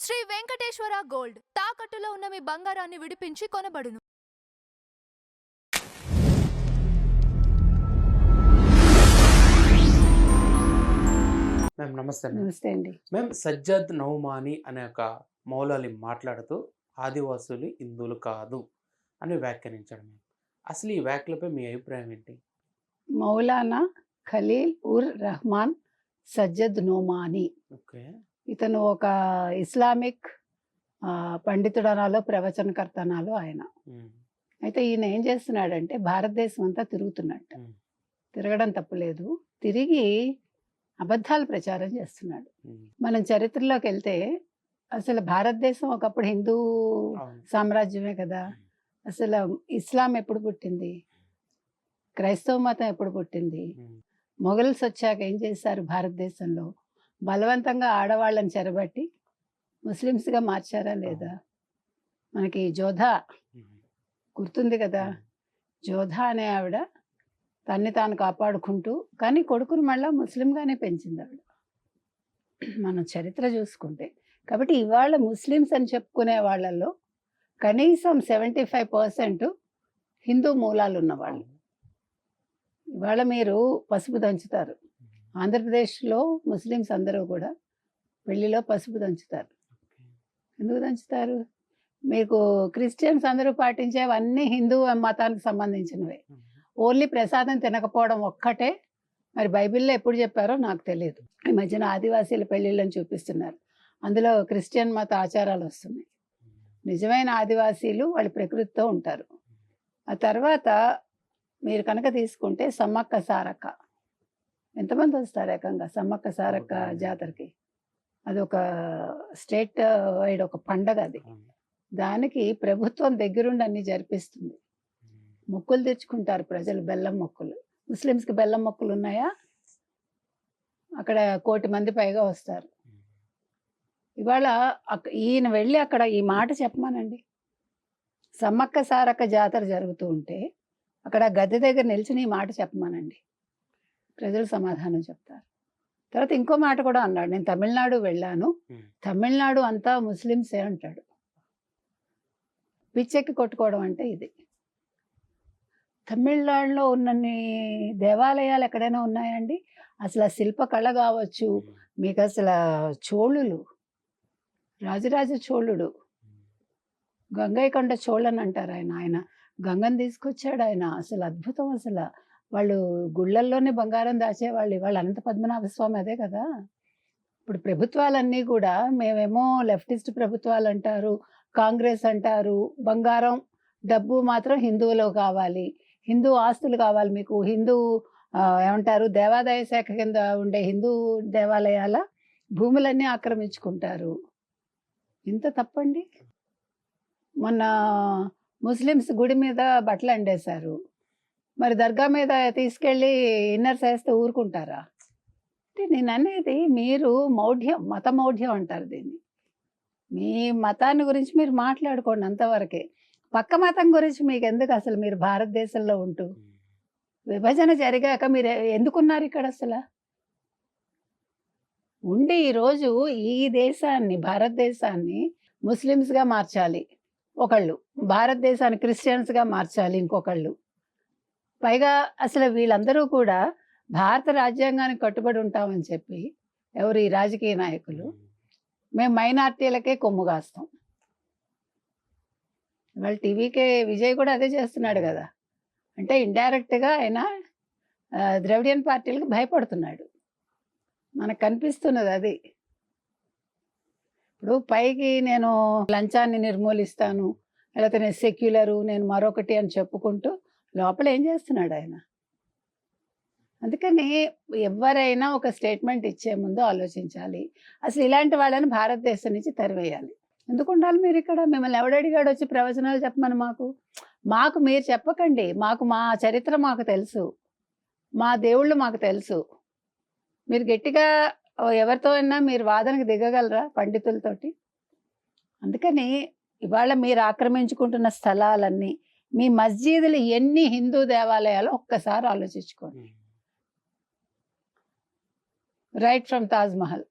Shri Venkateswara gold తాకట్టులో ఉన్న మీ బంగారాన్ని విడిపించి కొనబడును. మ్యామ్ నమస్తే మ్యామ్. నమస్తే అండి. మ్యామ్ సజ్జద్ నౌమాని అనే ఒక మౌలాలి మాట్లాడుతూ ఆదివాసులు హిందువులు కాదు అని వ్యాఖ్యానించాడు మ్యామ్. అసలు ఈ వ్యాఖ్యలపై మీ అభిప్రాయం ఏంటి? మౌలానా ఖలీల్ ఉర్ రహమాన్ సజ్జద్ నోమాని ఓకే. ఇతను ఒక ఇస్లామిక్ పండితుడు అనాలో ప్రవచనకర్త అనాలో ఆయన. అయితే ఈయన ఏం చేస్తున్నాడంటే భారతదేశం అంతా తిరుగుతున్నట్టు. తిరగడం తప్పులేదు, తిరిగి అబద్ధాలు ప్రచారం చేస్తున్నాడు. మనం చరిత్రలోకి వెళ్తే అసలు భారతదేశం ఒకప్పుడు హిందూ సామ్రాజ్యమే కదా. అసలు ఇస్లాం ఎప్పుడు పుట్టింది? క్రైస్తవ మతం ఎప్పుడు పుట్టింది? మొఘల్స్ వచ్చాక ఏం చేశారు? భారతదేశంలో బలవంతంగా ఆడవాళ్ళని చెరబట్టి ముస్లిమ్స్గా మార్చారా లేదా? మనకి జోధా గుర్తుంది కదా. జోధా అనే ఆవిడ తన్ని తాను కాపాడుకుంటూ కానీ కొడుకుని మళ్ళీ ముస్లింగానే పెంచింది ఆవిడ, మనం చరిత్ర చూసుకుంటే. కాబట్టి ఇవాళ ముస్లిమ్స్ అని చెప్పుకునే వాళ్ళల్లో కనీసం 75% హిందూ మూలాలు ఉన్నవాళ్ళు. ఇవాళ మీరు పసుపు దంచుతారు. ఆంధ్రప్రదేశ్లో ముస్లిమ్స్ అందరూ కూడా పెళ్లిలో పసుపు దంచుతారు. ఎందుకు దంచుతారు? మీకు క్రిస్టియన్స్ అందరూ పాటించేవన్నీ హిందూ మతానికి సంబంధించినవే. ఓన్లీ ప్రసాదం తినకపోవడం ఒక్కటే మరి బైబిల్లో ఎప్పుడు చెప్పారో నాకు తెలియదు. ఈ మధ్యన ఆదివాసీల పెళ్ళిళ్ళని చూపిస్తున్నారు, అందులో క్రిస్టియన్ మత ఆచారాలు వస్తున్నాయి. నిజమైన ఆదివాసీలు వాళ్ళ ప్రకృతితో ఉంటారు. ఆ తర్వాత మీరు కనుక తీసుకుంటే సమ్మక్క సారక్క, ఎంతమంది వస్తారు ఏకంగా సమ్మక్క సారక్క జాతరకి? అదొక స్టేట్ వైడ్ ఒక పండగ అది. దానికి ప్రభుత్వం దగ్గరుండి అన్ని జరిపిస్తుంది. మొక్కులు తెచ్చుకుంటారు ప్రజలు, బెల్లం మొక్కులు. ముస్లిమ్స్కి బెల్లం మొక్కులు ఉన్నాయా? అక్కడ 1 కోటి మంది పైగా వస్తారు. ఇవాళ ఈయన వెళ్ళి అక్కడ ఈ మాట చెప్పమానండి. సమ్మక్క సారక్క జాతర జరుగుతూ ఉంటే అక్కడ గద్దె దగ్గర నిల్చుని ఈ మాట చెప్పమానండి, ప్రజలు సమాధానం చెప్తారు. తర్వాత ఇంకో మాట కూడా అన్నాడు, నేను తమిళనాడు వెళ్ళాను, తమిళనాడు అంతా ముస్లిమ్సే అంటాడు. పిచ్చెక్కి కొట్టుకోవడం అంటే ఇది. తమిళనాడులో ఉన్నన్ని దేవాలయాలు ఎక్కడైనా ఉన్నాయండి? అసలు ఆ శిల్పకళ కావచ్చు, మీకు అసలు చోళులు, రాజరాజ చోళుడు, గంగైకొండ చోళన్ అంటారు ఆయన గంగని తీసుకొచ్చాడు ఆయన. అసలు అద్భుతం. అసలు వాళ్ళు గుళ్ళల్లోనే బంగారం దాచేవాళ్ళు. వాళ్ళు అనంత పద్మనాభ స్వామి అదే కదా. ఇప్పుడు ప్రభుత్వాలన్నీ కూడా మేమేమో లెఫ్టిస్ట్ ప్రభుత్వాలు అంటారు, కాంగ్రెస్ అంటారు, బంగారం డబ్బు మాత్రం హిందువులో కావాలి, హిందూ ఆస్తులు కావాలి మీకు, హిందూ ఏమంటారు దేవాదాయ శాఖ కింద ఉండే హిందూ దేవాలయాల భూములన్నీ ఆక్రమించుకుంటారు. ఇంత తప్పండి. మొన్న ముస్లిమ్స్ గుడి మీద బట్టలు అండేశారు, మరి దర్గా మీద తీసుకెళ్ళి ఇన్నర్స్ వేస్తే ఊరుకుంటారా? అంటే నేను అనేది, మీరు మౌఢ్యం, మత మౌఢ్యం అంటారు దీన్ని. మీ మతాన్ని గురించి మీరు మాట్లాడుకోండి అంతవరకే. పక్క మతం గురించి మీకు ఎందుకు? అసలు మీరు భారతదేశంలో ఉంటూ విభజన జరిగాక మీరు ఎందుకున్నారు ఇక్కడ? అసలు ఉండి ఈరోజు ఈ దేశాన్ని, భారతదేశాన్ని ముస్లిమ్స్గా మార్చాలి ఒకళ్ళు, భారతదేశాన్ని క్రిస్టియన్స్గా మార్చాలి ఇంకొకళ్ళు. పైగా అసలు వీళ్ళందరూ కూడా భారత రాజ్యాంగానికి కట్టుబడి ఉంటామని చెప్పి ఎవరు ఈ రాజకీయ నాయకులు, మేము మైనార్టీలకే కొమ్ము కాస్తాం. వాళ్ళ టీవీకే విజయ్ కూడా అదే చేస్తున్నాడు కదా. అంటే ఇండైరెక్ట్గా ఆయన ద్రవిడియన్ పార్టీలకు భయపడుతున్నాడు. మనకు కనిపిస్తున్నది అది. ఇప్పుడు పైకి నేను లంచాన్ని నిర్మూలిస్తాను, లేకపోతే నేను సెక్యులరు, నేను మరొకటి అని చెప్పుకుంటూ లోపల ఏం చేస్తున్నాడు ఆయన? అందుకని ఎవరైనా ఒక స్టేట్మెంట్ ఇచ్చే ముందు ఆలోచించాలి. అసలు ఇలాంటి వాళ్ళని భారతదేశం నుంచి తరివేయాలి. ఎందుకు ఉండాలి మీరు ఇక్కడ? మిమ్మల్ని ఎవడడిగాడు వచ్చి ప్రవచనాలు చెప్పమని? మాకు మీరు చెప్పకండి. మా చరిత్ర మాకు తెలుసు, మా దేవుళ్ళు మాకు తెలుసు. మీరు గట్టిగా ఎవరితో అయినా మీరు వాదనకు దిగగలరా పండితులతోటి? అందుకని ఇవాళ మీరు ఆక్రమించుకుంటున్న స్థలాలన్నీ, మీ మస్జీదులు ఎన్ని హిందూ దేవాలయాలు ఒక్కసారి ఆలోచించుకోండి. రైట్ ఫ్రమ్ తాజ్ మహల్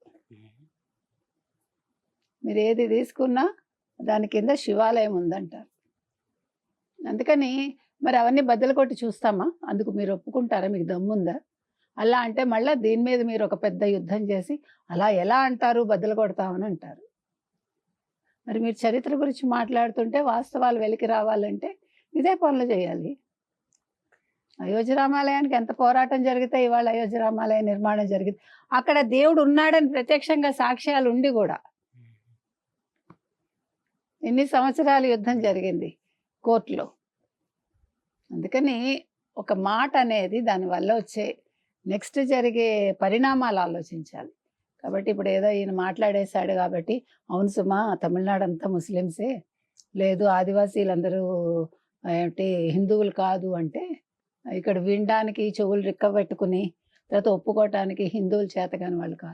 మీరు ఏది తీసుకున్నా దాని కింద శివాలయం ఉందంటారు. అందుకని మరి అవన్నీ బద్దలు కొట్టి చూస్తామా? అందుకు మీరు ఒప్పుకుంటారా? మీకు దమ్ముందా? అలా అంటే మళ్ళీ దీని మీద మీరు ఒక పెద్ద యుద్ధం చేసి అలా ఎలా అంటారు, బద్దలు కొడతామని అంటారు. మరి మీరు చరిత్ర గురించి మాట్లాడుతుంటే వాస్తవాలు వెలికి రావాలంటే ఇదే పనులు చేయాలి. అయోధ్య రామాలయానికి ఎంత పోరాటం జరిగితే ఇవాళ అయోధ్య రామాలయ నిర్మాణం జరిగింది. అక్కడ దేవుడు ఉన్నాడని ప్రత్యక్షంగా సాక్ష్యాలు ఉండి కూడా ఎన్ని సంవత్సరాలు యుద్ధం జరిగింది కోర్టులో. అందుకని ఒక మాట అనేది దానివల్ల వచ్చే నెక్స్ట్ జరిగే పరిణామాలు ఆలోచించాలి. కాబట్టి ఇప్పుడు ఏదో ఈయన మాట్లాడేశాడు కాబట్టి అవును సుమా తమిళనాడు అంతా ముస్లిమ్సే, లేదు ఆదివాసీలందరూ ఏమిటి హిందువులు కాదు అంటే ఇక్కడ వినడానికి చెవులు రిక్కబెట్టుకుని తర్వాత ఒప్పుకోవటానికి హిందువులు చేతగాని వాళ్ళు కాదు.